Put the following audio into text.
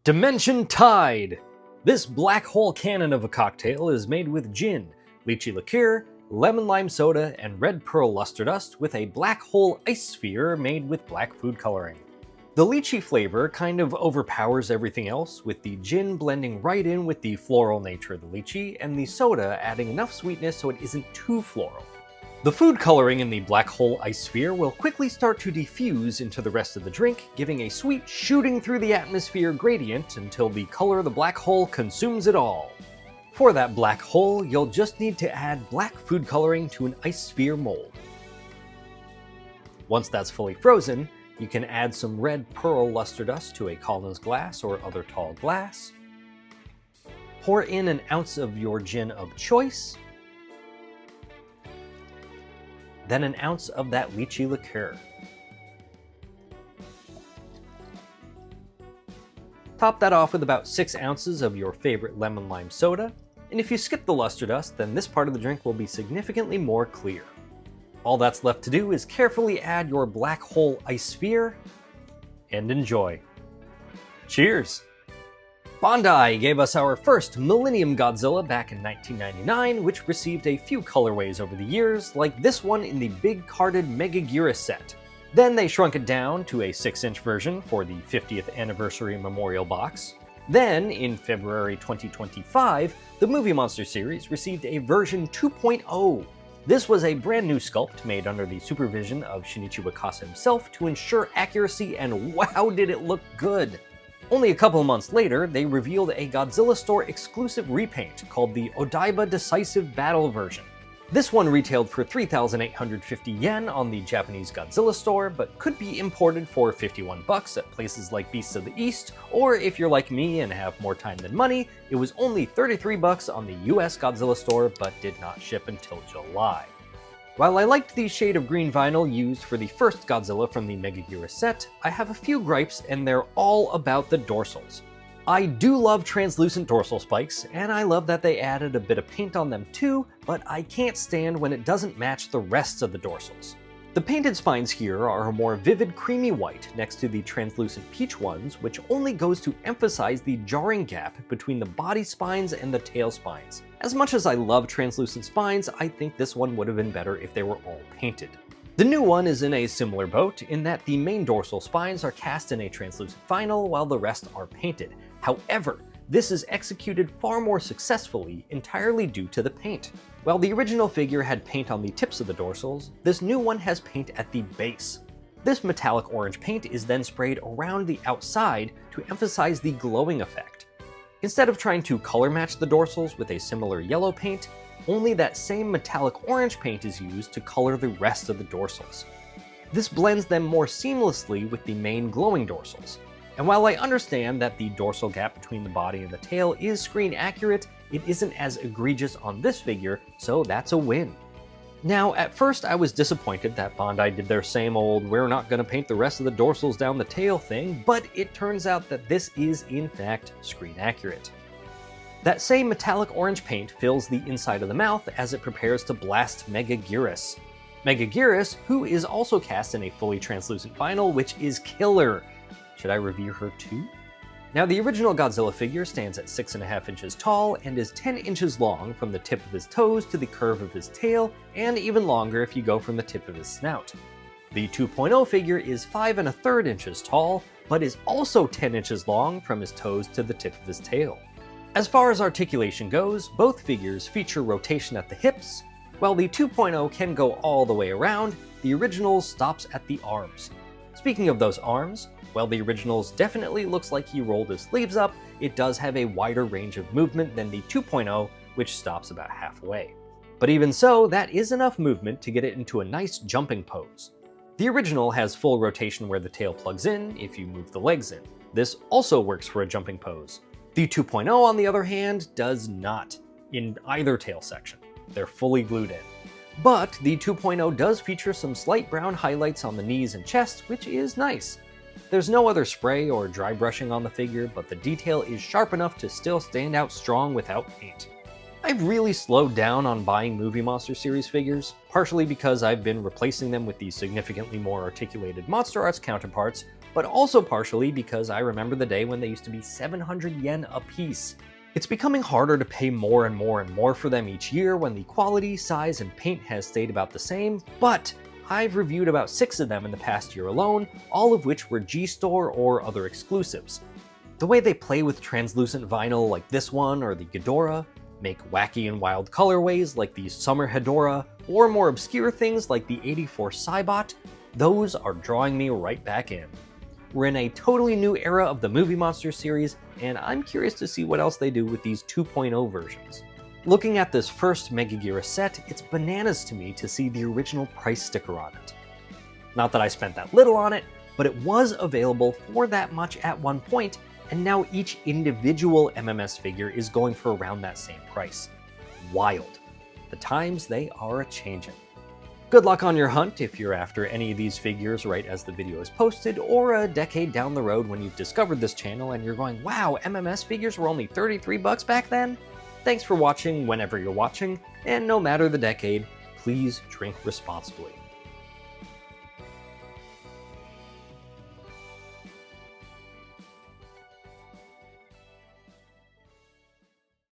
Dimension Tide! This black hole cannon of a cocktail is made with gin, lychee liqueur, lemon lime soda, and red pearl luster dust with a black hole ice sphere made with black food coloring. The lychee flavor kind of overpowers everything else, with the gin blending right in with the floral nature of the lychee, and the soda adding enough sweetness so it isn't too floral. The food coloring in the black hole ice sphere will quickly start to diffuse into the rest of the drink, giving a sweet shooting through the atmosphere gradient until the color of the black hole consumes it all. For that black hole, you'll just need to add black food coloring to an ice sphere mold. Once that's fully frozen, you can add some red pearl luster dust to a Collins glass or other tall glass. Pour in an ounce of your gin of choice, then an ounce of that lychee liqueur. Top that off with about 6 ounces of your favorite lemon lime soda, and if you skip the luster dust, then this part of the drink will be significantly more clear. All that's left to do is carefully add your black hole ice sphere, and enjoy. Cheers! Bandai gave us our first Millennium Godzilla back in 1999, which received a few colorways over the years, like this one in the big carded Megaguirus set. Then they shrunk it down to a 6-inch version for the 50th anniversary memorial box. Then, in February 2025, the movie Monster series received a version 2.0. This was a brand new sculpt made under the supervision of Shinichi Wakasa himself to ensure accuracy, and wow did it look good! Only a couple of months later, they revealed a Godzilla Store exclusive repaint called the Odaiba Decisive Battle version. This one retailed for 3,850 yen on the Japanese Godzilla Store, but could be imported for 51 bucks at places like Beasts of the East, or if you're like me and have more time than money, it was only 33 bucks on the US Godzilla Store, but did not ship until July. While I liked the shade of green vinyl used for the first Godzilla from the Megaguirus set, I have a few gripes, and they're all about the dorsals. I do love translucent dorsal spikes, and I love that they added a bit of paint on them too, but I can't stand when it doesn't match the rest of the dorsals. The painted spines here are a more vivid creamy white next to the translucent peach ones, which only goes to emphasize the jarring gap between the body spines and the tail spines. As much as I love translucent spines, I think this one would have been better if they were all painted. The new one is in a similar boat in that the main dorsal spines are cast in a translucent vinyl while the rest are painted. However, this is executed far more successfully entirely due to the paint. While the original figure had paint on the tips of the dorsals, this new one has paint at the base. This metallic orange paint is then sprayed around the outside to emphasize the glowing effect. Instead of trying to color match the dorsals with a similar yellow paint, only that same metallic orange paint is used to color the rest of the dorsals. This blends them more seamlessly with the main glowing dorsals. And while I understand that the dorsal gap between the body and the tail is screen accurate, it isn't as egregious on this figure, so that's a win. Now, at first I was disappointed that Bandai did their same old "we're not gonna paint the rest of the dorsals down the tail" thing, but it turns out that this is in fact screen accurate. That same metallic orange paint fills the inside of the mouth as it prepares to blast Megaguirus. Megaguirus, who is also cast in a fully translucent vinyl, which is killer. Should I review her too? Now, the original Godzilla figure stands at 6.5 inches tall and is 10 inches long from the tip of his toes to the curve of his tail, and even longer if you go from the tip of his snout. The 2.0 figure is 5 1/3 inches tall, but is also 10 inches long from his toes to the tip of his tail. As far as articulation goes, both figures feature rotation at the hips. While the 2.0 can go all the way around, the original stops at the arms. Speaking of those arms, while the original's definitely looks like he rolled his sleeves up, it does have a wider range of movement than the 2.0, which stops about halfway. But even so, that is enough movement to get it into a nice jumping pose. The original has full rotation where the tail plugs in if you move the legs in. This also works for a jumping pose. The 2.0, on the other hand, does not, in either tail section. They're fully glued in. But the 2.0 does feature some slight brown highlights on the knees and chest, which is nice. There's no other spray or dry brushing on the figure, but the detail is sharp enough to still stand out strong without paint. I've really slowed down on buying movie Monster series figures, partially because I've been replacing them with the significantly more articulated Monster Arts counterparts, but also partially because I remember the day when they used to be 700 yen a piece. It's becoming harder to pay more and more and more for them each year when the quality, size, and paint has stayed about the same, but I've reviewed about 6 of them in the past year alone, all of which were G-Store or other exclusives. The way they play with translucent vinyl like this one or the Ghidorah, make wacky and wild colorways like the Summer Hedorah, or more obscure things like the 84 Cybot, those are drawing me right back in. We're in a totally new era of the movie Monster series, and I'm curious to see what else they do with these 2.0 versions. Looking at this first Megaguirus set, it's bananas to me to see the original price sticker on it. Not that I spent that little on it, but it was available for that much at one point, and now each individual MMS figure is going for around that same price. Wild. The times they are a-changin'. Good luck on your hunt if you're after any of these figures right as the video is posted, or a decade down the road when you've discovered this channel and you're going, wow, MMS figures were only 33 bucks back then? Thanks for watching whenever you're watching, and no matter the decade, please drink responsibly.